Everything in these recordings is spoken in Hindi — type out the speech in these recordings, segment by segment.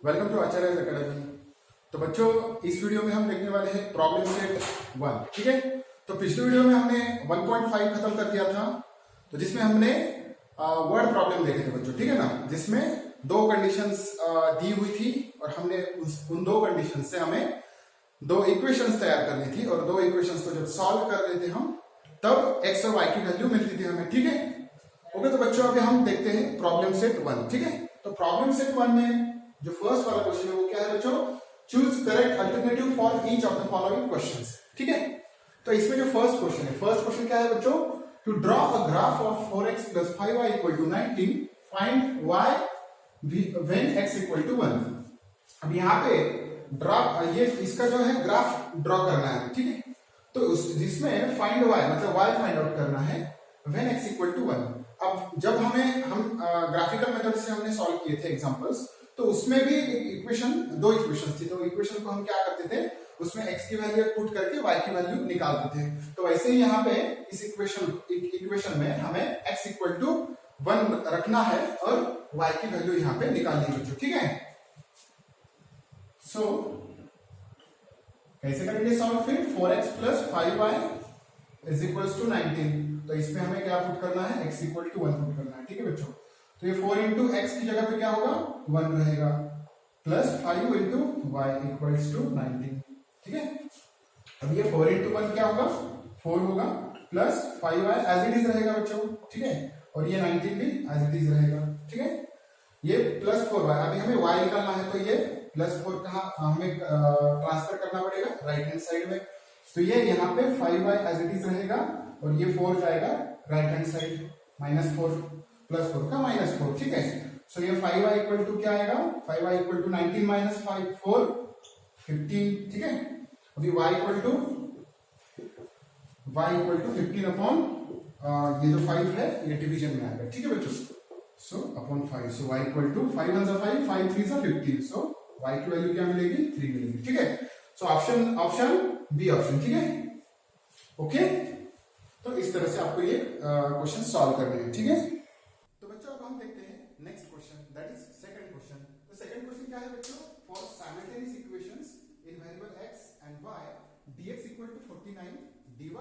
Welcome to Acharya academy. तो बच्चों, इस वीडियो में हम देखने वाले हैं प्रॉब्लम सेट 1। ठीक है, तो पिछले वीडियो में हमने 1.5 खत्म कर दिया था, तो जिसमें हमने वर्ड प्रॉब्लम देखे थे बच्चों। ठीक है ना, जिसमें दो कंडीशंस दी हुई थी और हमने उन दो कंडीशंस से हमें दो इक्वेशंस तैयार करनी थी, और दो इक्वेशंस को जब सॉल्व कर रहे थे हम, तब एक्स और वाई की वैल्यू मिलती थी हमें। ठीक है, ओके। तो बच्चों अभी हम देखते हैं प्रॉब्लम सेट 1। ठीक है, तो प्रॉब्लम सेट 1 में जो फर्स्ट वाला क्वेश्चन है वो क्या है बच्चों? Choose correct alternative for each of the following questions. ठीक है, तो इसमें जो फर्स्ट क्वेश्चन क्या है बच्चों? To draw a graph of 4x + 5y = 19, find y when x = 1। अब यहाँ पे ड्रॉ, ये इसका जो है ग्राफ ड्रॉ करना है। ठीक है, तो जिसमें फाइंड y मतलब y फाइंड आउट करना है व्हेन x = 1। अब जब हम ग्राफिकल मेथड से हमने सॉल्व किए थे एग्जांपल्स, तो उसमें भी दो इक्वेशन थी। तो इक्वेशन को हम क्या करते थे, उसमें x की वैल्यू पुट करके y की वैल्यू निकालते थे। तो वैसे ही यहाँ पे इस इक्वेशन में हमें x = 1 रखना है और y की वैल्यू यहाँ पे निकालनी है। ठीक है, सो कैसे करेंगे सॉल्व? फिर 4x + 5y = 19। तो इसमें हमें क्या पुट करना है? x = 1 पुट करना है। ठीक है बच्चों, तो ये 4 × x की जगह पे क्या होगा? 1 रहेगा, प्लस 5 × y = 19। ठीक है, अब ये 4 × 1 क्या होगा? 4 होगा, plus 5y as it is रहेगा बच्चों। ठीक है, और ये 19 भी एज इट इज रहेगा। ठीक है, ये प्लस 4y, अभी हमें y निकालना है, तो ये प्लस 4 कहाँ हमें ट्रांसफर करना पड़ेगा? राइट हैंड साइड में। तो ये यहाँ पे 5y एज इट इज रहेगा, और ये 4 जाएगा राइट हैंड साइड, -4 + 4 का -4। ठीक है, सो ये 5y = क्या आएगा? 5y = 19 - 5 4 15। ठीक है, अभी y = 15 अपॉन ये जो 5 है ये डिवीजन में आएगा। ठीक है बच्चों, सो अपॉन 5, सो y = 5 × 1 = 5, 5 × 3 = 15। सो y की वैल्यू क्या मिलेगी? 3 मिलेगी। ठीक है, सो ऑप्शन बी ऑप्शन। ठीक है, ओके। तो इस तरह से आपको ये क्वेश्चन सॉल्व करने हैं। ठीक है, तो बच्चों अब हम देखते हैं next question, that is second question. तो सेकंड क्वेश्चन क्या है बच्चों? For simultaneous equations in variable x and y, dx = 49, dy =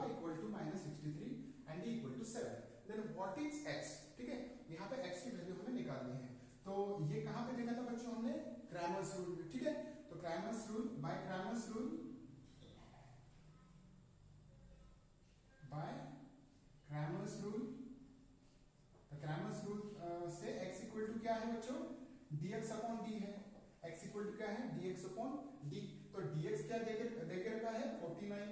-63 and d = 7, then what is x? ठीक है, यहाँ पे x की वैल्यू हमें निकालनी है। तो ये कहाँ पे देखा था बच्चों हमने? Cramer's rule. ठीक है, तो Cramer's rule, by Cramer's rule से x = क्या है बच्चों? dx/d है। x = क्या है? dx/d। तो dx क्या देके रखा है? 49,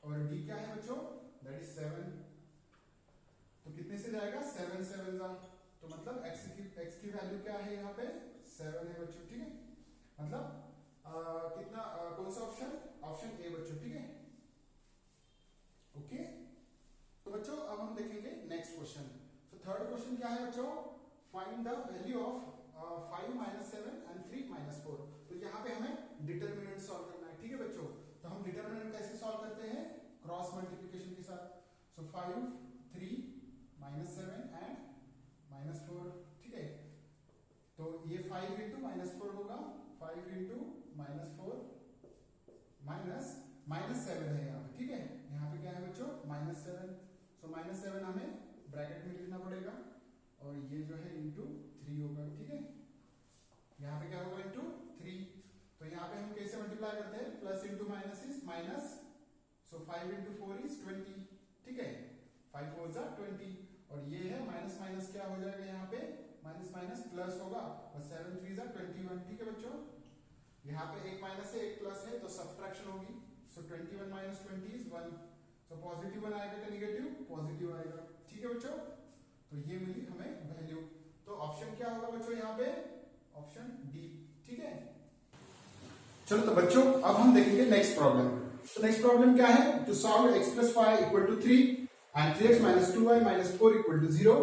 और d क्या है बच्चों? That is 7। तो कितने से जाएगा? 7 7 जा, तो मतलब x की वैल्यू क्या है यहाँ पे? 7 है बच्चों। ठीक है, मतलब कितना कौन सा ऑप्शन? ऑप्शन ए बच्चों। ठीक है, ओके। तो बच्चों अब हम देखेंगे नेक्स्ट क्वेश्चन। तो थर्ड क्वेश्चन क्या है बच्चों? Find the value of 5 - 7 and 3 - 4। तो यहाँ पे हमें डिटरमिनेंट सॉल्व करना है। ठीक है बच्चों, तो हम डिटरमिनेंट कैसे सॉल्व करते हैं? क्रॉस मल्टीप्लिकेशन के साथ। सो 5 3 -7 एंड -4। ठीक है, तो ये 5 × -4 होगा, 5 × -4 -7 है यहाँ पे। ठीक है, यहाँ पे क्या है बच्चों? -7। सो -7 हमें ब्रैकेट में लिखना पड़ेगा, और ये जो है × 3 होगा। ठीक है, यहाँ पे क्या होगा? × 3। तो यहाँ पे हम कैसे मल्टीप्लाई करते हैं? प्लस × माइनस इज माइनस, सो 5 × 4 = 20। ठीक है, 5 4 = 20, और ये है माइनस माइनस क्या हो जाएगा यहाँ पे? माइनस माइनस प्लस होगा, और 7 3 = 21। ठीक है बच्चों, यहाँ पे एक माइनस है एक प्लस है, तो सब्ट्रैक्शन होगी। सो 21 - 20 = 1। सो पॉजिटिव 1 आएगा कि नेगेटिव? पॉजिटिव आएगा। ठीक है बच्चों, तो ये मिली हमें वैल्यू। तो ऑप्शन क्या होगा बच्चों यहाँ पे? Option D. ठीक है, चलो तो बच्चों अब हम देखेंगे नेक्स्ट प्रॉब्लम। तो नेक्स्ट प्रॉब्लम क्या है? To solve x + y = 3 and 3x - 2y - 4 = 0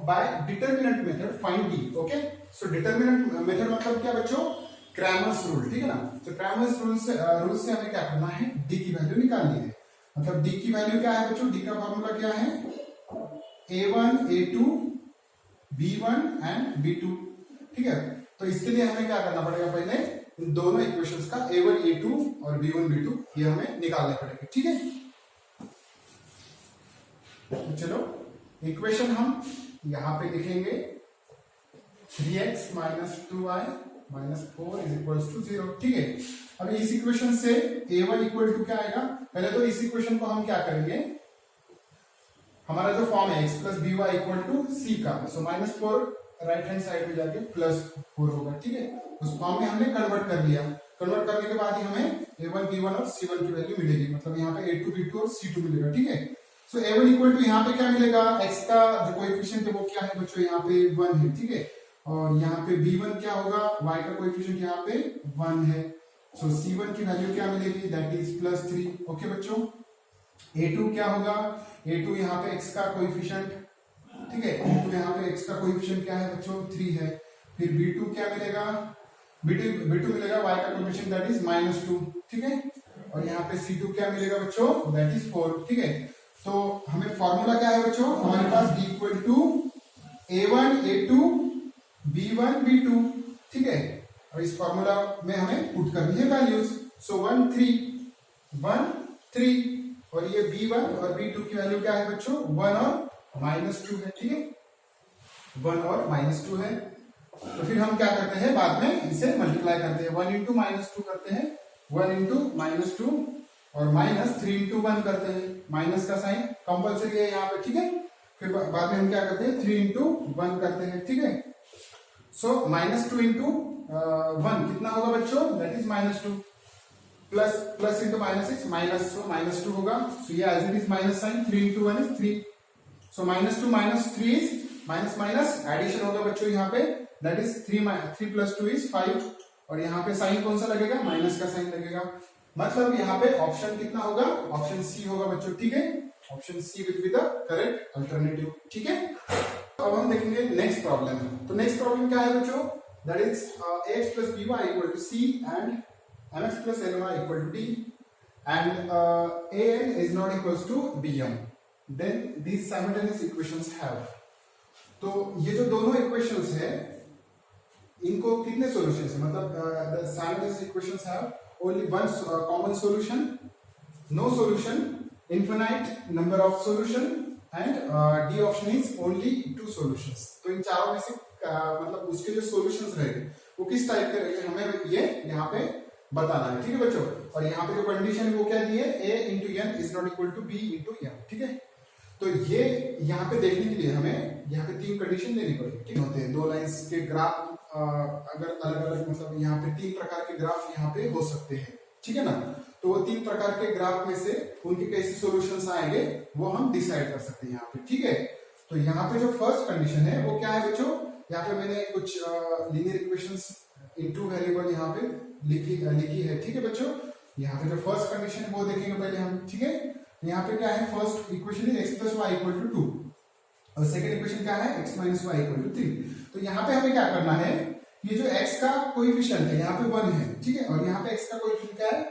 by determinant method, find d। Okay, so determinant method मतलब क्या बच्चों? Cramer's rule. ठीक है ना, तो क्रैमर्स रूल से हमें क्या करना है? d की वैल्यू निकालनी है। मतलब d की वैल्यू क्या है बच्चों? d का फॉर्मूला क्या है? a1 a2 b1 and b2। ठीक है, तो इसके लिए हमें क्या करना पड़ेगा, पहले इन दोनों इक्वेशंस का a1 a2 और b1 b2 ये हमें निकालने पड़ेंगे, ठीक है। तो चलो इक्वेशन हम यहां पे लिखेंगे 3x minus 2y minus 4 is equals to 0, ठीक है। अब इस इक्वेशन से a1 इक्वल टू क्या आएगा, पहले तो इस इक्वेशन को हम क्या करेंगे, हमारा जो फॉर्म है x plus b y equal to c का, so minus 4 right hand side में जाके प्लस 4 होगा, ठीक है। उस फॉर्म में हमने कन्वर्ट कर लिया, कन्वर्ट करने के बाद ही हमें a1 b1 और c1 की वैल्यू मिलेगी, मतलब यहाँ पे a2 b2 और c2 मिलेगा, ठीक है। सो a1 इक्वल टू यहाँ पे क्या मिलेगा, x का जो कोएफिशिएंट है वो क्या है बच्चों, यहाँ पे 1 है, ठीक है। और यहाँ पे b1 क्या होगा, y का कोएफिशिएंट यहाँ पे 1 है, सो c1 की वैल्यू क्या मिलेगी, दैट इज प्लस 3, ओके बच्चों। a2 क्या होगा, a2 यहाँ पे x का कोएफिशिएंट, ठीक है, a2 यहाँ पे x का कोएफिशिएंट क्या है बच्चों, 3 है। फिर b2 क्या मिलेगा, b2 मिलेगा y का कोएफिशिएंट दैट इज -2, ठीक है। और यहाँ पे c2 क्या मिलेगा बच्चों, दैट इज 4, ठीक है। तो हमें फॉर्मूला क्या है बच्चों, हमारे पास d equal to a1 a2 b1 b2, ठीक है। और इस फॉर्मूला में हमें पुट करनी है वैल्यूज, सो 1 3 और ये b1 और b2 की वैल्यू क्या है बच्चों, 1 और -2 है, ठीक है, 1 और -2 है। तो फिर हम क्या करते हैं, बाद में इसे मल्टीप्लाई करते हैं, 1 इंटू -2 करते हैं, 1 इंटू -2 और -3 इंटू 1 करते हैं, माइनस का साइन कंपल्सरी है यहाँ पे, ठीक है। फिर बाद में हम क्या करते हैं, 3 इंटू 1 करते हैं, ठीक है। सो -2 इंटू 1 कितना होगा बच्चों, that is -2, plus into -6 minus, so -2 होगा, सो ये as it is minus sign, 3 into 1 is 3, so -2 -3 is minus addition होगा बच्चों यहाँ पे, दैट इज 3 प्लस 2 इज 5, और यहाँ पे साइन कौन सा लगेगा, माइनस का साइन लगेगा, मतलब यहाँ पे ऑप्शन कितना होगा, ऑप्शन सी होगा बच्चों, ठीक है। Option C will be the correct alternative, ठीक है। तो अब हम देखेंगे नेक्स्ट प्रॉब्लम। तो नेक्स्ट प्रॉब्लम क्या है बच्चों, that is ax plus by equal to c and mx plus ny equal to d and an is not equals to bm, then these simultaneous equations have। तो ये जो दोनों इक्वेशंस है इनको कितने सॉल्यूशंस है, मतलब the simultaneous equations have only one common solution, no solution, infinite number of solution and D option is only 2 solutions। तो इन चारों में से मतलब उसके जो solutions रहेंगे वो किस टाइप के रहेंगे, हमें ये यहाँ पे बताना है, ठीक है बच्चों। और यहाँ पे जो कंडीशन है वो क्या दी है, a into n is not equal to b into m, ठीक है। तो ये यहाँ पे देखने के लिए हमें यहाँ पे 3 कंडीशन देनी पड़ेगी, ठीक होते हैं। 2 लाइंस के ग्राफ अगर अलग अलग, मतलब यहाँ पे 3 प्रकार के ग्राफ यहाँ पे हो सकते हैं, ठीक है ना। तो वो 3 प्रकार के ग्राफ में से उनके कैसे सॉल्यूशंस आएंगे वो हम डिसाइड कर सकते हैं यहाँ पे, ठीक है। तो यहाँ पे जो फर्स्ट कंडीशन है वो क्या है बच्चों, यहाँ पे मैंने कुछ लीनियर इक्वेशंस इन 2 वेरिएबल यहाँ पे लिखी है, ठीक है बच्चों। यहाँ पे जो फर्स्ट कंडीशन है वो देखेंगे पहले हम, ठीक है। यहाँ पे क्या है, फर्स्ट इक्वेशन है x plus y equal to 2 और सेकंड इक्वेशन क्या है, x minus y equal to 3। तो यहाँ पे हमें क्या करना है, ये जो x का कोएफिशिएंट है यहाँ पे 1 है, ठीक है, और यहाँ पे x का कोएफिशिएंट क्या है,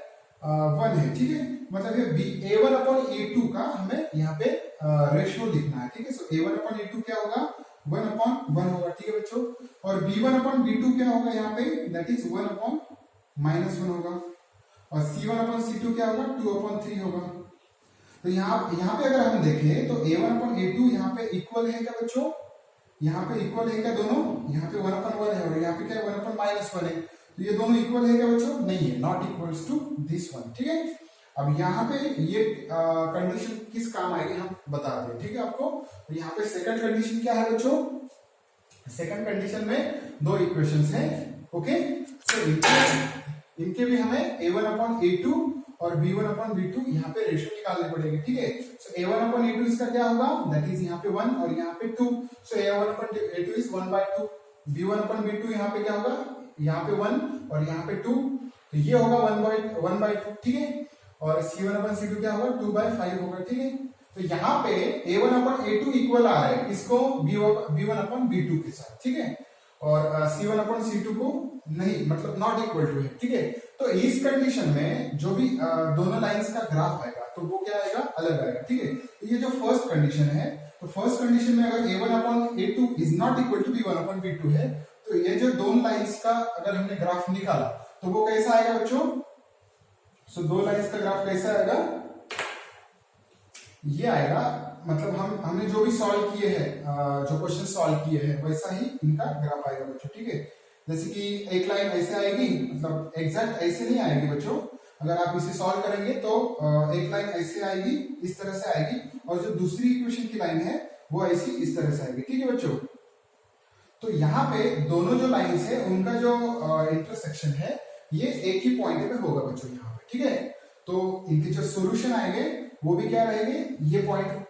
1 है, ठीक है। मतलब ये a1 अपॉन a2 का हमें यहाँ पे रेशियो लिखना है, ठीक है। सो a1 अपॉन a2 क्या होगा, 1 अपॉन 1 होगा, ठीक है बच्चों। और b1 अपॉन b2 क्या होगा यहाँ पे, दैट इज 1 अपॉन -1 होगा। और c1 अपॉन c2 क्या होगा, 2 अपॉन 3 होगा। तो यहाँ पे अगर हम देखें तो a1 अपॉन a2 यहाँ पे इक्वल है क्या बच्चों, यहाँ पे इक्वल है क्या दोनों, यहाँ पे 1 अपॉन 1 है और यहाँ पे क्या है 1 अपॉन -1 है। तो ये दोनों इक्वल है क्या बच्चों, नहीं है, not equals to this one, ठीक है। अब यहाँ पे ये कंडीशन किस काम आएगी हम बताते हैं, ठीक है आपको। तो यहाँ पे सेकंड कंडीशन क्या है बच्चों, सेकंड कंडीशन में 2 इक्वेशंस हैं, ओके। सो इनके भी हमें a1 अपॉन a2 और b1 अपॉन b2 यहाँ पे रेशियो निकालने पड़ेंगे, ठीक है। सो a1 अपॉन a2 इसका क्या होगा, दैट इज यहाँ पे 1 और यहाँ पे 2। सो a1 upon a2 is 1/2, b1 upon b2 यहाँ पे क्या होगा, यहाँ पे 1 और यहाँ पे 2, तो ये होगा 1/2, ठीक है। और c1 अपॉन c2 क्या होगा, 2/5 होगा, ठीक है। तो यहाँ पे a1 अपॉन a2 इक्वल आ रहा है इसको b1 अपॉन b2 के साथ, ठीक है। और c1 अपॉन c2 को नहीं, मतलब नॉट इक्वल टू है, ठीक है। तो इस कंडीशन में जो भी दोनों लाइंस का ग्राफ आएगा तो वो क्या आएगा, अलग आएगा, ठीक है। तो ये जो फर्स्ट कंडीशन है, तो फर्स्ट कंडीशन में अगर a1 upon a2 is not equal to b1 upon b2 है तो ये जो दोनों लाइंस का अगर हमने ग्राफ निकाला तो वो कैसा आएगा बच्चों? सो दो लाइंस का ग्राफ कैसा आएगा? ये आएगा, मतलब हमने जो भी सॉल्व किए हैं, जो क्वेश्चन सॉल्व किए हैं वैसा ही इनका ग्राफ आएगा बच्चों, ठीक है। जैसे कि एक लाइन ऐसे आएगी, मतलब एग्जैक्ट ऐसे नहीं आएगी बच्चों, अगर आप इसे सॉल्व करेंगे तो एक लाइन ऐसे आएगी, इस तरह से आएगी, और जो दूसरी इक्वेशन की लाइन है वो ऐसी इस तरह से आएगी, ठीक है बच्चों। तो यहाँ पे दोनों जो लाइंस है उनका जो इंटरसेक्शन है ये एक ही पॉइंट पे होगा बच्चों यहाँ पे, ठीक है। तो इनके जो सॉल्यूशन आएंगे वो भी क्या रहेंगे? ये पॉइंट,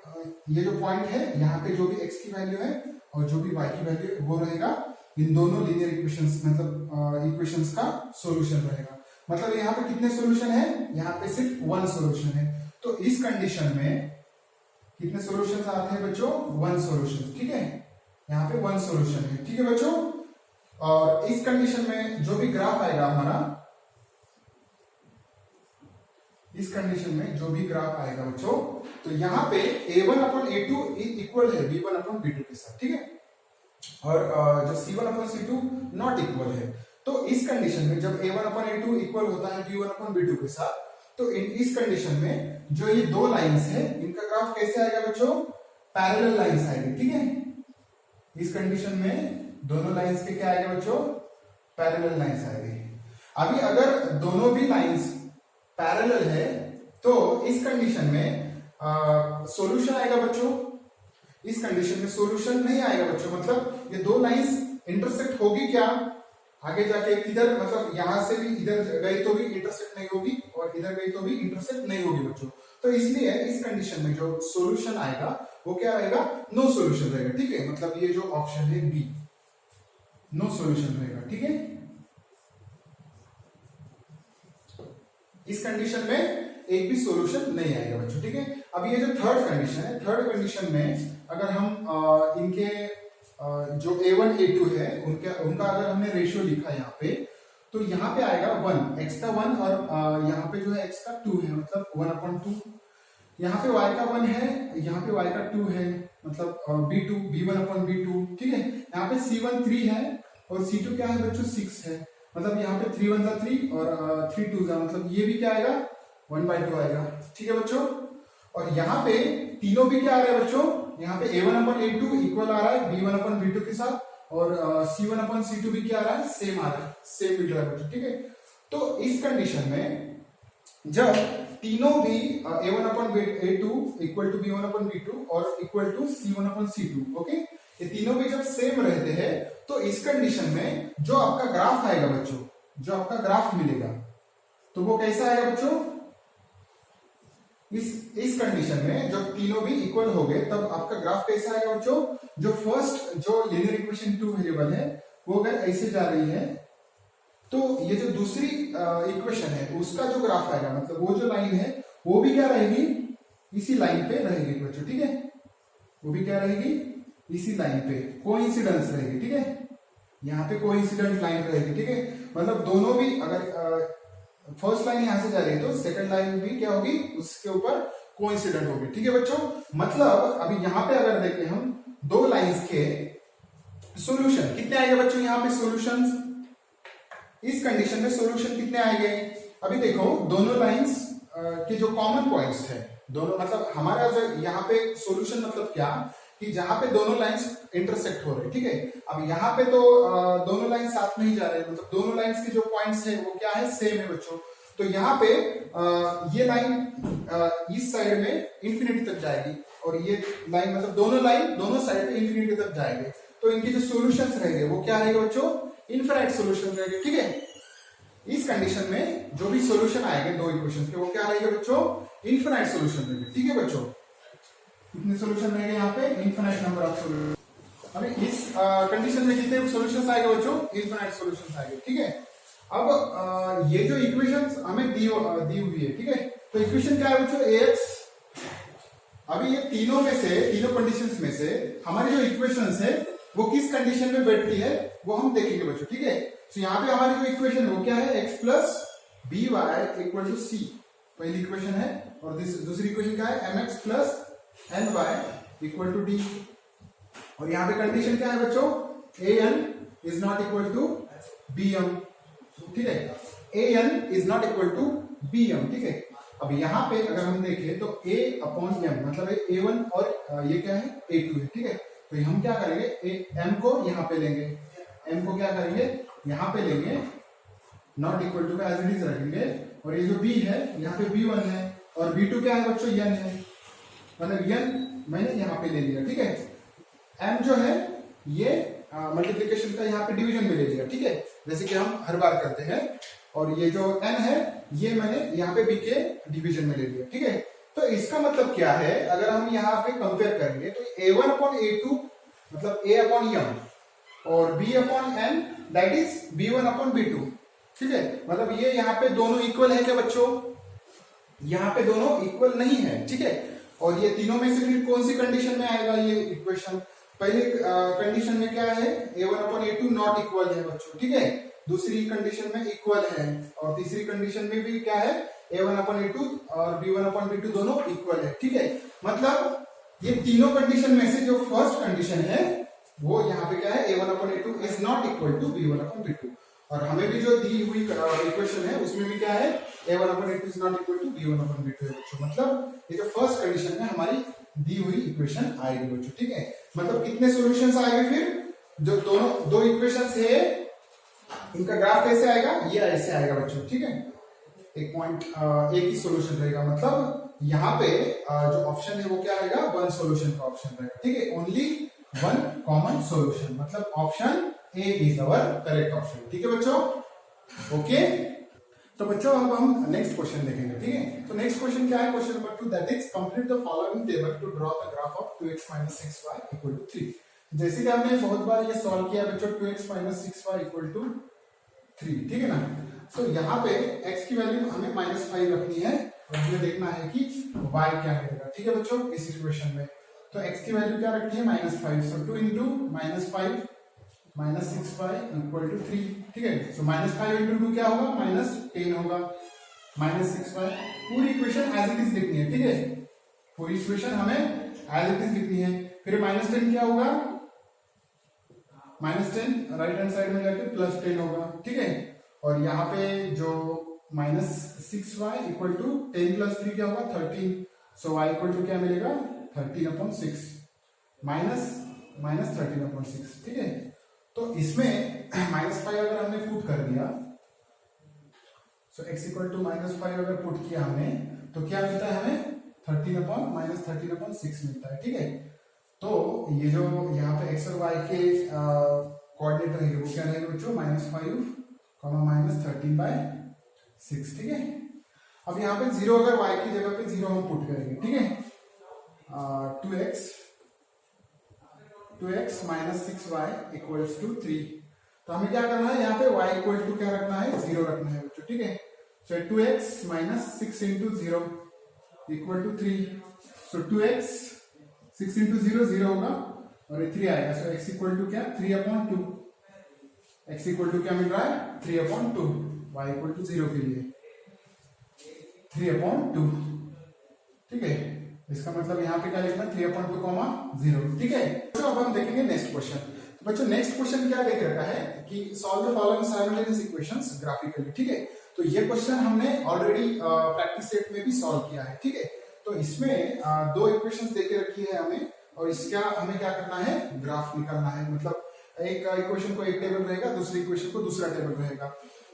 ये जो पॉइंट है यहाँ पे जो भी x की वैल्यू है और जो भी y की वैल्यू है वो रहेगा, इन दोनों लीनियर इक्वेशंस मतलब इक्वेशंस का सॉल्यूशन रहेगा। मतलब यहाँ पे कितने सॉल्यूशन है? यहाँ पे सिर्फ वन सॉल्यूशन है। तो इस कंडीशन में कितने सॉल्यूशंस आते हैं बच्चों? वन सॉल्यूशन, ठीक है। यहाँ पे वन सॉल्यूशन है, ठीक है बच्चों। और इस कंडीशन में जो भी ग्राफ आएगा हमारा, इस कंडीशन में जो भी ग्राफ आएगा बच्चों, तो यहाँ पे a1 अपॉन a2 इक्वल है b1 अपॉन b2 के साथ, ठीक है। और जो c1 upon c2 not equal है। तो इस कंडीशन में जब a1 अपॉन a2 इक्वल होता है b1 अपॉन b2 के साथ, तो इस कंडीशन में जो ये दो लाइंस है इनका ग्राफ कैसे आएगा बच्चों? पैरेलल लाइंस आएगी, ठीक है। इस कंडीशन में दोनों लाइंस के क्या आएगा बच्चों? पैरेलल लाइंस आएगी। अभी अगर दोनों भी लाइंस पैरेलल है तो इस कंडीशन में सॉल्यूशन आएगा बच्चों। इस कंडीशन में सॉल्यूशन नहीं आएगा बच्चों, मतलब ये दो लाइंस इंटरसेक्ट होगी क्या आगे जाके? किधर, मतलब यहां से भी इधर गई तो भी इंटरसेक्ट नहीं होगी और इधर गई तो भी इंटरसेक्ट नहीं होगी बच्चों। तो इसलिए इस कंडीशन में जो सॉल्यूशन आएगा वो क्या रहेगा? नो सॉल्यूशन रहेगा, ठीक है। मतलब ये जो ऑप्शन है बी, नो सॉल्यूशन रहेगा, ठीक है। इस कंडीशन में एक भी सॉल्यूशन नहीं आएगा बच्चों, ठीक है। अब ये जो थर्ड कंडीशन है, थर्ड कंडीशन में अगर हम इनके जो a1 a2 है उनका अगर हमने रेशियो लिखा यहाँ पे, तो यहाँ पे आएगा 1, x का 1 और यहाँ पे जो है x का 2 है, मतलब 1/2। यहाँ पे y का 1 है, यहाँ पे y का 2 है, मतलब b2 b1/b2, ठीक है। यहाँ पे c1 3 है और c2 क्या है बच्चों? 6 है, मतलब यहाँ पे 3 1 3 और 3 2, मतलब ये भी क्या आएगा? 1/2 आएगा, ठीक है बच्चों। और यहाँ पे तीनों भी क्या आ रहा है बच्चों? यहाँ पे a1/a2 इक्वल आ रहा है b1/b2 के साथ, और c1/c2 भी क्या आ रहा है? सेम आ रहा है, सेम मिल रहा है बच्चों, ठीक है। तो इस कंडीशन में जब तीनों भी a1/a2 इक्वल टू b1/b2 और इक्वल टू c1/c2, ओके, ये तीनों भी जब सेम रहते हैं तो इस कंडीशन में जो आपका ग्राफ आएगा बच्चों, जो आपका ग्राफ मिलेगा तो वो कैसा आएगा बच्चों? इस कंडीशन में जब तीनों भी इक्वल हो गए तब आपका ग्राफ कैसा आएगा बच्चों? जो फर्स्ट जो लीनियर इक्वेशन 2 वेरिएबल है वो अगर ऐसे जा रही है तो ये जो दूसरी इक्वेशन है उसका जो ग्राफ आएगा, मतलब वो जो लाइन है वो भी क्या रहेगी? इसी लाइन पे रहेगी बच्चों, ठीक है। वो भी क्या रहेगी? इसी लाइन पे कोइंसिडेंस रहेगी, ठीक है। यहाँ पे कोइंसिडेंट लाइन रहेगी, ठीक है। मतलब दोनों भी अगर फर्स्ट लाइन यहां से जा रही है तो सेकंड लाइन भी क्या होगी? उसके ऊपर कोइंसिडेंट होगी, ठीक है बच्चों। मतलब अभी यहाँ पे अगर देखें हम दो लाइंस के सॉल्यूशन कितने आएंगे बच्चों? यहाँ पे सॉल्यूशंस, इस कंडीशन में सॉल्यूशन कितने आएंगे? अभी देखो दोनों लाइंस के जो कॉमन पॉइंट्स है, दोनों मतलब हमारा जो यहाँ पे सॉल्यूशन मतलब क्या कि जहां पे दोनों लाइंस इंटरसेक्ट हो रहे हैं, ठीक है। अब यहाँ पे तो दोनों लाइन साथ में ही जा रहे हैं, मतलब दोनों लाइंस के जो पॉइंट्स है वो क्या है? सेम है बच्चों। तो यहाँ पे ये लाइन इस साइड में इंफिनिटी तक जाएगी और ये लाइन, मतलब दोनों लाइन दोनों साइड पे इंफिनिटी तक जाएंगे। तो इनके जो सॉल्यूशंस रहेंगे वो क्या रहेंगे बच्चों? इनफिनिट सॉल्यूशन रहेंगे, ठीक है। इस कंडीशन में जो भी सॉल्यूशन आएंगे दो इक्वेशंस के वो क्या रहेंगे बच्चों? इनफिनिट सॉल्यूशन रहेंगे, ठीक है बच्चों। कितने सॉल्यूशन रहेंगे यहाँ पे? Infinite number of solution. अभी इस कंडीशन में कितने सॉल्यूशंस आएंगे बच्चों? इनफिनिट सॉल्यूशंस आएंगे, ठीक है। अब ये जो इक्वेशंस हमें दी हुई है, ठीक है। तो इक्वेशन क्या है बच्चों? ax। अभी ये तीनों में से, तीनों कंडीशंस में से हमारी जो इक्वेशंस है वो किस कंडीशन में बैठती है वो हम देखेंगे बच्चों, ठीक है। तो यहाँ पे हमारी जो इक्वेशन है वो क्या है? x plus b y equal to c, पहली इक्वेशन है। और दूसरी इक्वेशन क्या है? mx plus n y equal to d. और यहाँ पे कंडीशन क्या है बच्चों? an is not equal to b m, ठीक है, a n is not equal to b m, ठीक है। अब यहाँ पे अगर हम देखें तो a अपॉन एम मतलब ए वन और ये क्या है ए टू है, ठीक है। तो हम क्या करेंगे एम को यहाँ पे लेंगे, एम को क्या करेंगे यहाँ पे लेंगे, नॉट इक्वल टू का एज इट इज रखेंगे, और ये जो b है यहाँ पे b1 है और b2 क्या है बच्चों n है, मतलब n मैंने यहाँ पे ले लिया, ठीक है। m जो है ये मल्टीप्लीकेशन का यहाँ पे डिवीजन में ले लिया, ठीक है, जैसे कि हम हर बार करते हैं, और ये जो n है ये मैंने यहाँ पे b के डिवीजन में ले लिया, ठीक है। तो इसका मतलब क्या है, अगर हम यहाँ पे कंपेयर करेंगे तो a1 अपॉन a2 मतलब a अपॉन m और b upon n that is b1 upon b2, ठीक है। मतलब ये यहाँ पे दोनों इक्वल है क्या बच्चों, यहाँ पे दोनों इक्वल नहीं है, ठीक है। और ये तीनों में से फिर कौन सी कंडीशन में आएगा ये इक्वेशन, पहले कंडीशन में क्या है a1 upon a2 not equal है बच्चों, ठीक है, दूसरी कंडीशन में इक्वल है, और तीसरी कंडीशन में भी क्या है a1 अपॉन a2 और b1 अपॉन b2 दोनों इक्वल है, ठीक है। मतलब ये तीनों कंडीशन में से जो फर्स्ट कंडीशन है वो यहाँ पे क्या है a1 upon a2 is not equal to b1 upon b2, और हमें भी जो दी हुई इक्वेशन है उसमें भी क्या है a1 upon a2 is not equal to b1 upon b2 है बच्चों। मतलब ये जो फर्स्ट कंडीशन है हमारी दी हुई इक्वेशन आएगी बच्चों, ठीक है। मतलब कितने सॉल्यूशंस आएंगे फिर, जो दोनों दो इक्वेशंस है इनका ग्राफ कैसे आएगा, ये ऐसे आएगा बच्चों, ठीक है। एक पॉइंट एक ही सॉल्यूशन रहेगा, मतलब यहाँ पे जो ऑप्शन है वो क्या रहेगा, वन सॉल्यूशन का ऑप्शन रहेगा, ठीक है, ओनली वन कॉमन सॉल्यूशन, मतलब option A is our correct option, ठीक है बच्चों, ओके। तो बच्चों अब हम नेक्स्ट क्वेश्चन देखेंगे, ठीक है। तो नेक्स्ट क्वेश्चन क्या है, question number 2 that is complete the following table to draw the graph of 2x - 6y equal to 3। जैसे कि हमने बहुत बार ये सॉल्व किया बच्चों 2x - 6y इक्वल टू 3, ठीक है ना। तो यहाँ पे x की वैल्यू हमें -5 रखनी है और हमें देखना है कि y क्या मिलेगा, ठीक है बच्चों, इस इक्वेशन में। तो x की वैल्यू क्या रखनी है -5, सो 2 इंटू -5 -6y इक्वल टू 3, ठीक है। सो -5 इंटू 2 क्या होगा -10 होगा, -6y, पूरी इक्वेशन एज इट इज लिखनी है, ठीक है, पूरी इक्वेशन हमें एज इट इज लिखनी है। फिर -10 क्या होगा, -10 राइट हैंड साइड में जाके +10 होगा, ठीक है। और यहाँ पे जो -6y इक्वल टू 10 + 3 क्या होगा 13, सो y इक्वल टू क्या मिलेगा 13/6 माइनस 13/6, ठीक है। तो इसमें -5 अगर हमने पुट कर दिया, सो x इक्वल टू -5 अगर पुट किया हमने तो क्या मिलता है हमें 13/6 मिलता है, ठीक है। तो ये जो यहाँ पे x और y के कोऑर्डिनेट रहेंगे वो क्या रहेंगे बच्चों -5, -13/6, ठीक है। अब यहाँ पे 0 अगर y की जगह पे 0 हम पुट करेंगे, ठीक है, 2x - 6y इक्वल्स टू 3। तो हमें क्या करना है, यहाँ पे y इक्वल टू क्या रखना है 0 रखना है बच्चों, ठीक है। So 2x - 6 into 0 equal to 3, so 2x 6 into 0 0 होगा और ये 3 आएगा, सो x इक्वल टू क्या 3/2, x इक्वल टू क्या मिल रहा है 3/2, y इक्वल टू 0 के लिए 3/2, ठीक है। इसका मतलब यहाँ पे क्या लिखना है 3/2, 0, ठीक है। तो अब हम देखेंगे नेक्स्ट क्वेश्चन। तो बच्चों नेक्स्ट क्वेश्चन क्या देख रखा है कि solve the following simultaneous equations graphically, ठीक है। तो ये क्वेश्चन हमने ऑलरेडी प्रैक्टिस सेट में भी सॉल्व किया है, ठीक है। तो इसमें दो इक्वेशंस देके रखी है हमें, और इसका हमें क्या करना है ग्राफ निकालना है, मतलब एक इक्वेशन को एक टेबल रहेगा, दूसरी इक्वेशन को दूसरा टेबल रहेगा।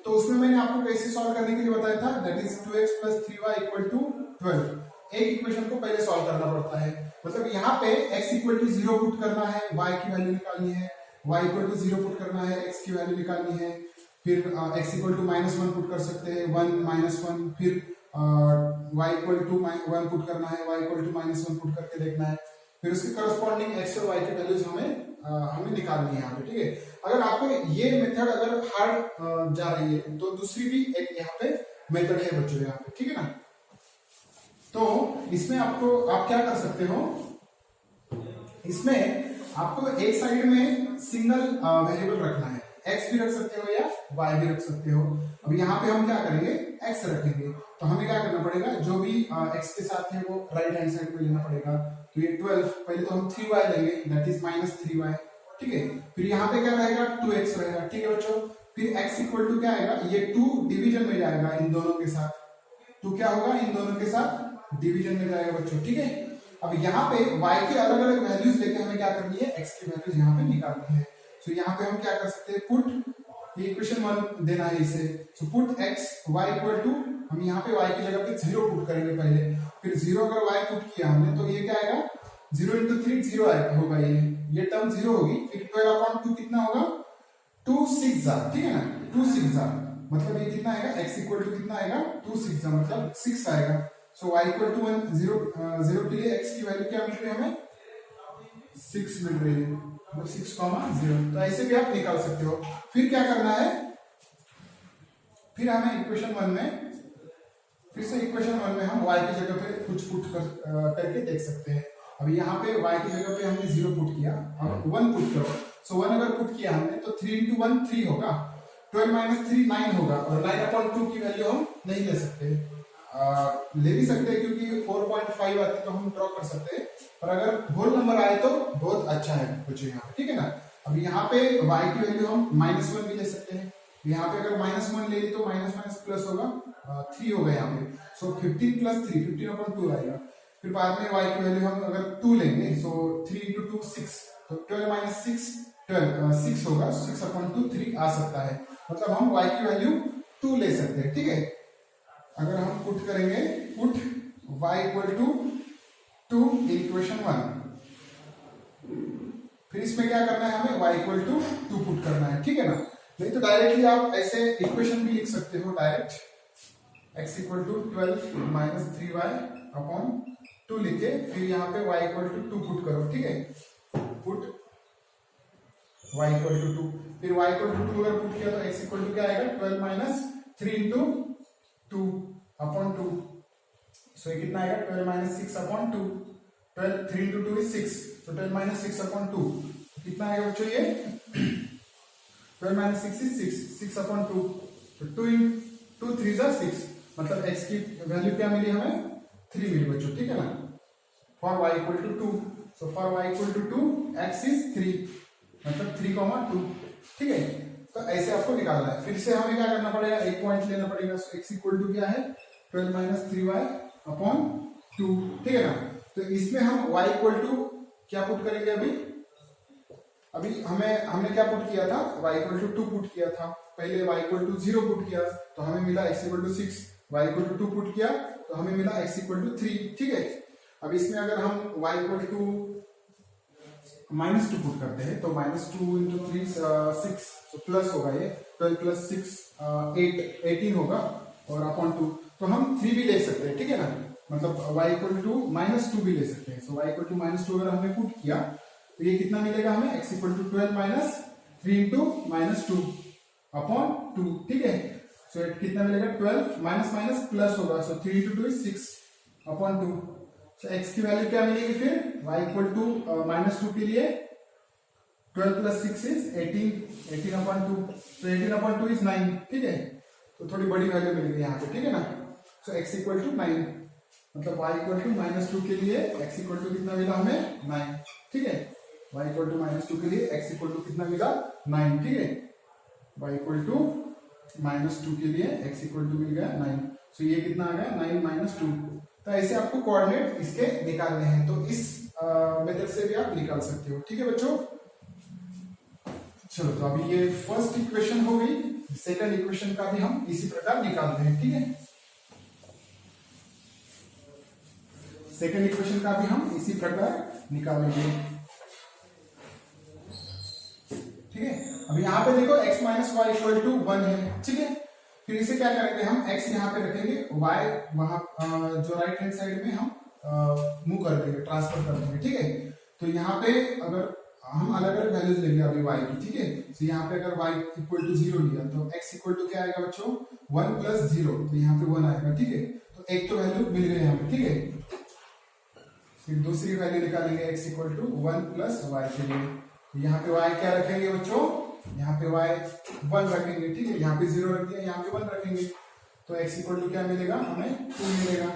तो उसमें मैंने आपको कैसे सॉल्व करने के लिए बताया था, that is 2x + 3y equal to 12। एक इक्वेशन को पहले सॉल्व करना पड़ता है, मतलब यहाँ पे x इक्वल टू 0 पुट करना है, y की वैल्यू निकालनी है, y इक्वल टू 0 पुट करना है, x की वैल्यू निकालनी है, फिर x इक्वल टू -1 पुट कर सकते हैं, 1 -1, फिर y इक्वल टू 1 पुट करना है, y इक्वल टू -1 पुट करके देखना है, फिर उसके करस्पॉन्डिंग x और y की वैल्यूज हमें निकालनी है यहाँ पे, ठीक है। अगर आपको ये मेथड अगर हार्ड जा रही है तो दूसरी भी एक यहाँ पे मेथड है बच्चों यहाँ पे, ठीक है ना। तो इसमें आपको आप क्या कर सकते हो, इसमें आपको एक साइड में सिंगल वेरिएबल रखना है, x भी रख सकते हो या y भी रख सकते हो। अब यहाँ पे हम क्या करेंगे x रखेंगे, तो हमें क्या करना पड़ेगा, जो भी x के साथ है वो राइट हैंड साइड में लेना पड़ेगा। तो ये 12, पहले तो हम 3y लेंगे, दैट इज -3y, ठीक है। फिर यहाँ पे क्या रहेगा 2x रहेगा, ठीक है बच्चों। फिर x इक्वल टू क्या आएगा, ये 2 डिवीजन में जाएगा इन दोनों के साथ, 2 क्या होगा इन दोनों के साथ डिवीजन में जाएगा बच्चों, ठीक है। अब यहाँ पे y के अलग अलग वैल्यूज लेके हमें क्या करनी है, x की वैल्यूज यहाँ पे निकालनी है। तो यहाँ पे हम क्या कर सकते हैं, पुट इक्वेशन 1 देना है इसे, so put x y equal to, हम यहाँ पे y की जगह पे 0 पुट करेंगे पहले, फिर 0 अगर y पुट किया हमने तो ये क्या आएगा 0 into 3 0 आएगा, होगा ये टर्म 0 होगी। फिर 12/2 कितना होगा 2 6 जा, ठीक है ना, 2 6 जा मतलब ये कितना आएगा, x इक्वल टू कितना आएगा 2 6 जा मतलब 6 आएगा। सो y इक्वल टू 1 0 के लिए x की वैल्यू क्या मिल रही है हमें 6 मिल रही है, मतलब 6,0। तो ऐसे भी आप निकाल सकते हो। फिर क्या करना है, फिर हमें इक्वेशन 1 में फिर से इक्वेशन 1 में हम y की जगह पे कुछ पुट करके देख सकते हैं। अभी यहाँ पे y की जगह पे हमने 0 पुट किया, अब 1 पुट करो। सो 1 अगर पुट किया हमने तो 3 into 1 3 होगा, 12 - 3 9 होगा, और 9/2 की वैल्यू हम नहीं ले सकते, ले भी सकते हैं क्योंकि 4.5 आती तो हम ड्रॉ कर सकते हैं, पर अगर होल नंबर आए तो बहुत अच्छा है बच्चों यहाँ पे, ठीक है ना। अब यहाँ पे y की वैल्यू हम -1 भी ले सकते हैं, यहाँ पे अगर -1 ले ली तो माइनस प्लस होगा 3 होगा यहाँ पे। सो 15 + 3 15/2 आएगा। फिर बाद में y की वैल्यू हम अगर 2 लेंगे, सो 3 into 2 6, तो 12 - 6 12 6 होगा, 6/2 3 आ सकता है, मतलब हम y की वैल्यू 2 ले सकते हैं, ठीक है। अगर हम पुट करेंगे, put y equal to 2 equation 1, फिर इसमें क्या करना है हमें y इक्वल टू 2 पुट करना है, ठीक है ना। नहीं तो डायरेक्टली आप ऐसे इक्वेशन भी लिख सकते हो direct, x equal to 12 - 3y/2 लिखे, फिर यहाँ पे y इक्वल टू 2 पुट करो, ठीक है। पुट y इक्वल टू 2, फिर y इक्वल टू 2 अगर पुट किया तो x इक्वल टू क्या आएगा 12 - 3 into 2/2, सो ये कितना आएगा 12 - 6/2, 12 3 into 2 is 6, so 12 - 6/2 कितना आएगा बच्चों, ये 12 - 6 is 6/2, तो 2 into 3 is 6, मतलब x की वैल्यू क्या मिली हमें 3 मिली बच्चों, ठीक है ना। For y equal to 2, so for y equal to 2 x is 3, मतलब 3,2, ठीक है। तो ऐसे आपको निकालना है। फिर से हमें क्या करना पड़ेगा, एक पॉइंट लेना पड़ेगा, सो x इक्वल टू क्या है 12 - 3y/2, ठीक है ना। तो इसमें हम y इक्वल टू क्या पुट करेंगे, अभी हमने क्या पुट किया था, y इक्वल टू 2 पुट किया था, पहले y इक्वल टू 0 पुट किया तो हमें मिला x equal to 6, y equal to 2 put किया तो हमें मिला x इक्वल टू 3, ठीक है। अब इसमें अगर हम y इक्वल टू -2 पुट करते हैं तो -2 into 3 6, तो प्लस होगा ये 12 + 6 18 होगा, और अपॉन 2, तो हम 3 भी ले सकते हैं, ठीक है ना, मतलब y इक्वल टू -2 भी ले सकते हैं। सो y इक्वल टू -2 अगर हमने पुट किया तो ये कितना मिलेगा हमें, x इक्वल टू 12 - 3 into -2/2, ठीक है। सो कितना मिलेगा 12 माइनस प्लस होगा, सो 3 into 2 is 6/2, सो x की वैल्यू क्या मिलेगी फिर, y इक्वल टू -2 के लिए 12 + 6 is 18/2, तो 18/2 is 9, ठीक है। तो थोड़ी बड़ी वैल्यू मिलेगी यहाँ पे, ठीक है ना। सो x इक्वल टू 9, मतलब y इक्वल टू -2 के लिए x इक्वल टू कितना मिला हमें 9, ठीक है। y इक्वल टू -2 के लिए x इक्वल टू कितना मिला 9, ठीक है। y इक्वल टू -2 के लिए x इक्वल टू मिल गया 9, सो ये कितना आ गया 9 - 2। तो ऐसे आपको कोऑर्डिनेट इसके निकालने हैं, तो इस मेथड से भी आप निकाल सकते हो, ठीक है बच्चों। चलो, तो अभी ये फर्स्ट इक्वेशन हो गई, सेकंड इक्वेशन का भी हम इसी प्रकार निकालते हैं, ठीक है। सेकंड इक्वेशन का भी हम इसी प्रकार निकालेंगे, ठीक है। अब यहाँ पे देखो x - y इक्वल टू 1 है, ठीक है। फिर इसे क्या करेंगे हम, x यहाँ पे रखेंगे, y वहां जो राइट हैंड साइड में हम मूव कर देंगे, ट्रांसफर कर देंगे, ठीक है। तो यहाँ पे अगर हम अलग अलग वैल्यूज लेंगे अभी y की, ठीक है। तो यहाँ पे अगर y इक्वल टू 0 लिया तो x इक्वल टू क्या आएगा बच्चों 1 + 0, तो यहाँ पे 1 आएगा, ठीक है। तो एक तो वैल्यू मिल गई हमें, ठीक है। फिर दूसरी वैल्यू निकालेंगे x इक्वल टू 1 + y के लिए, यहाँ पे y क्या रखेंगे बच्चों, यहाँ पे y 1 रखेंगे, ठीक है। यहाँ पे 0 रख दिया, यहाँ पे 1 रखेंगे, तो x इक्वल टू क्या मिलेगा हमें 2 मिलेगा,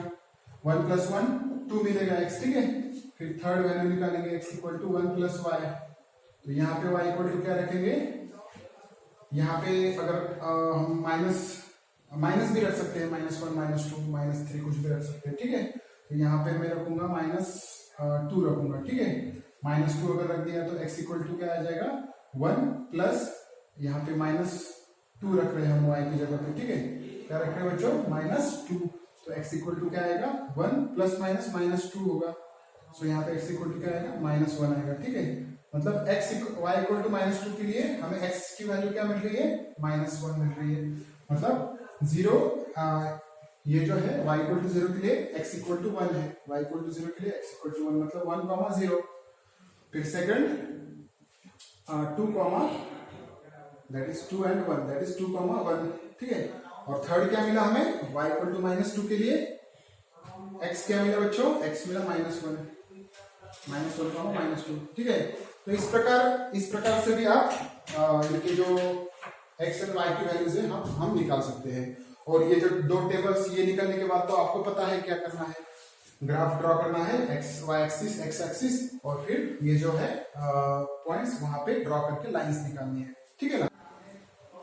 1 + 1 2 मिलेगा x, ठीक है। फिर थर्ड वैल्यू निकालेंगे x इक्वल टू 1 + y, तो यहाँ पे y इक्वल टू क्या रखेंगे, यहाँ पे अगर हम माइनस भी रख सकते हैं, -1 -2 -3 कुछ भी रख सकते हैं, ठीक है। तो यहाँ पे मैं रखूंगा -2 रखूंगा, ठीक है। -2 अगर रख दिया तो x इक्वल टू क्या आ जाएगा 1 प्लस यहाँ पे -2 रख रहे हैं हम y की जगह पे, ठीक है। क्या रख रहे हैं बच्चों, -2, तो x इक्वल टू क्या आएगा 1 प्लस माइनस -2 होगा। सो यहाँ पे x इक्वल टू क्या आएगा -1 आएगा, ठीक है। मतलब y इक्वल टू -2 के लिए हमें x की वैल्यू क्या मिल रही है, -1 मिल रही है। मतलब 0 ये जो है y इक्वल टू 0 के लिए x इक्वल टू 1 है, y इक्वल टू 0 के लिए x इक्वल टू 1 मतलब 1, 0। फिर second 2, that is 2 and 1, that is 2, 1, ठीक है। और थर्ड क्या मिला हमें, y इक्वल टू -2 के लिए x क्या मिला बच्चों, x मिला -1, -2, ठीक है। तो इस प्रकार से भी आप इनके जो x और y की वैल्यूज है हम निकाल सकते हैं। और ये जो दो टेबल्स ये निकलने के बाद तो आपको पता है क्या करना है, ग्राफ ड्रॉ करना है, y एक्सिस x एक्सिस, और फिर ये जो है पॉइंट्स वहां पे ड्रॉ करके लाइंस निकालनी है, ठीक है ना।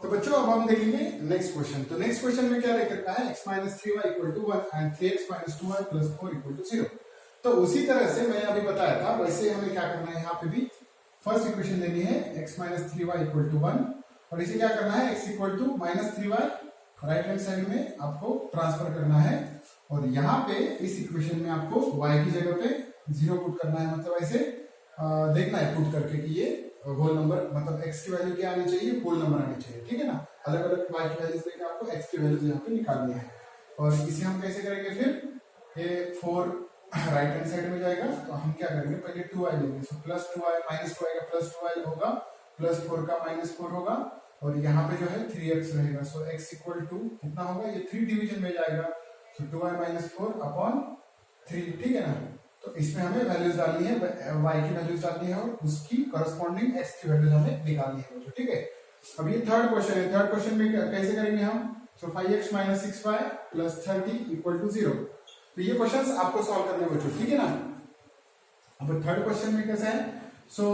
तो बच्चों अब हम देखेंगे नेक्स्ट क्वेश्चन। तो नेक्स्ट क्वेश्चन में क्या लेकर है, x - 3y = 1 and 3x - 2y + 4 = 0। तो उसी तरह से मैं अभी बताया था वैसे हमें क्या करना है, यहाँ पे भी फर्स्ट इक्वेशन लेनी है x - 3y = 1 और इसे क्या करना है, x = -3y right hand side में आपको ट्रांसफर करना है। और यहाँ पे इस इक्वेशन में आपको y की जगह पे 0 पुट करना है, मतलब ऐसे देखना है पुट करके कि ये होल नंबर, मतलब x की वैल्यू क्या आनी चाहिए, होल नंबर आनी चाहिए, ठीक है ना। अलग अलग y की वैल्यूज लेके आपको x की वैल्यूज यहाँ पे निकालनी है। और इसे हम कैसे करेंगे, फिर ये 4 राइट हैंड साइड में जाएगा, तो हम क्या करेंगे, पहले 2y लेंगे, सो +2y -2 आएगा, +2y होगा, +4 का -4 होगा, और यहाँ पे जो है 3x रहेगा। सो x इक्वल टू कितना होगा, ये 3 डिवीजन में जाएगा, सो 2y - 4 अपॉन 3, ठीक है ना। तो इसमें हमें वैल्यूज डालनी है, y की वैल्यूज डालनी है और उसकी करस्पॉन्डिंग x की वैल्यूज हमें निकालनी है बच्चों, ठीक है। अब ये थर्ड क्वेश्चन है, थर्ड क्वेश्चन में कैसे करेंगे हम, सो 5x - 6y + 30 = 0। तो ये क्वेश्चंस आपको सॉल्व करने बच्चों, ठीक है ना। अब थर्ड क्वेश्चन में कैसा है, सो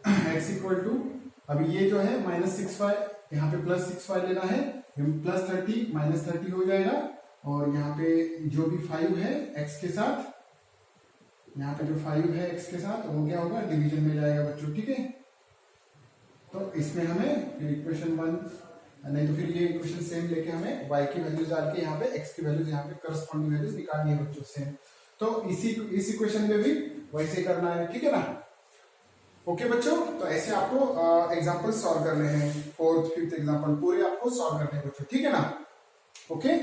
x इक्वल टू, अभी ये जो है -6y, यहाँ पे +6y लेना है, +30 -30 हो जाएगा, और यहाँ पे जो भी 5 है x के साथ, यहाँ पे जो 5 है x के साथ वो क्या होगा, डिवीजन में जाएगा बच्चों, ठीक है। तो इसमें हमें इक्वेशन 1 नहीं तो फिर ये इक्वेशन सेम लेके हमें y की वैल्यूज डाल के यहाँ पे x की वैल्यूज यहाँ पे करस्पॉन्डिंग वैल्यूज निकालनी है बच्चों सेम। तो इस इक्वेशन में भी वैसे करना है, ठीक है ना। ओके बच्चों, तो ऐसे आपको एग्जांपल सॉल्व करने हैं, 4th 5th एग्जांपल पूरे आपको सॉल्व करने हैं बच्चों, ठीक है ना। ओके,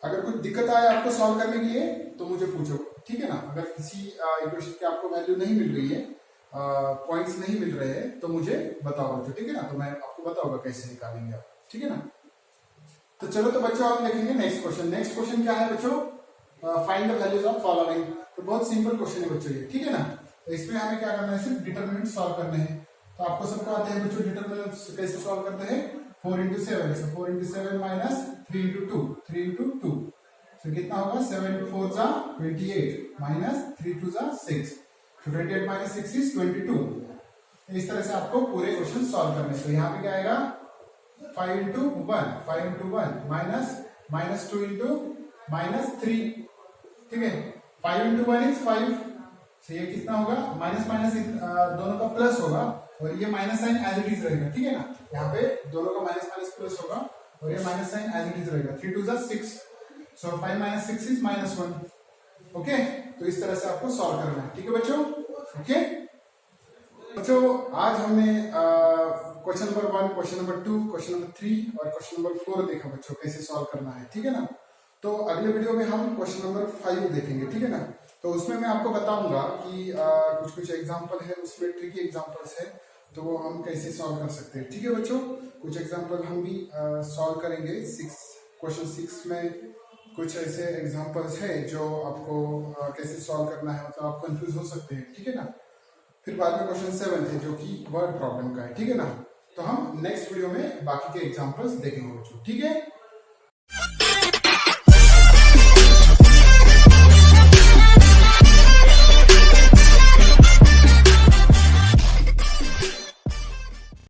अगर कुछ दिक्कत आए आपको सॉल्व करने के लिए तो मुझे पूछो, ठीक है ना। अगर किसी इक्वेशन की आपको वैल्यू नहीं मिल रही है, पॉइंट्स नहीं मिल रहे हैं, तो मुझे बताओ बच्चों, ठीक है ना। तो मैं आपको बताऊंगा कैसे निकालेंगे आप, ठीक है ना। तो चलो, तो बच्चों आप देखेंगे नेक्स्ट क्वेश्चन। नेक्स्ट क्वेश्चन क्या है बच्चों, find the values of following. तो बहुत सिंपल क्वेश्चन है बच्चों ये, ठीक है ना। तो इसमें हमें क्या करना है, सिर्फ डिटरमिनेंट सॉल्व करने हैं। तो आपको सबको आते हैं बच्चों डिटरमिनेंट कैसे सॉल्व करते हैं, 4 × 7, so 4 × 7 minus 3 × 2, 3 × 2, so कितना होगा, 7 × 4 = 28 minus 3 × 2 = 6, so 28 minus 6 is 22। इस तरह से आपको पूरे क्वेश्चन सॉल्व करने हैं। तो यहाँ पे क्या आएगा, 5 × 1, 5 × 1 minus -2 × -3, ठीक है। 5 × 1 is 5, so ये कितना होगा, माइनस माइनस दोनों का प्लस होगा, और ये minus sign as it is रहेगा, ठीक है ना। यहाँ पे दोनों का माइनस माइनस प्लस होगा, और ये minus sign as it is रहेगा। 3 × 2 = 6, सो 5 - 6 is -1। ओके, तो इस तरह से आपको सॉल्व करना है, ठीक है बच्चों। ओके बच्चों, आज हमने question number 1, question number 2, question number 3 और क्वेश्चन नंबर 4 देखा बच्चों, कैसे सॉल्व करना है, ठीक है ना। तो अगले वीडियो में हम क्वेश्चन नंबर 5 देखेंगे, ठीक है ना। तो उसमें मैं आपको बताऊंगा कि कुछ एग्जांपल है, उसमें ट्रिकी एग्जांपल्स है, तो वो हम कैसे सॉल्व कर सकते हैं, ठीक है बच्चों। कुछ एग्जांपल हम भी सॉल्व करेंगे। क्वेश्चन 6 में कुछ ऐसे एग्जांपल्स है जो आपको कैसे सॉल्व करना है, मतलब आप कंफ्यूज हो सकते हैं, ठीक है ना। फिर बाद में क्वेश्चन 7 है जो कि वर्ड प्रॉब्लम का है, ठीक है ना। तो हम नेक्स्ट वीडियो में बाकी के एग्जांपल्स देखेंगे बच्चों, ठीक है।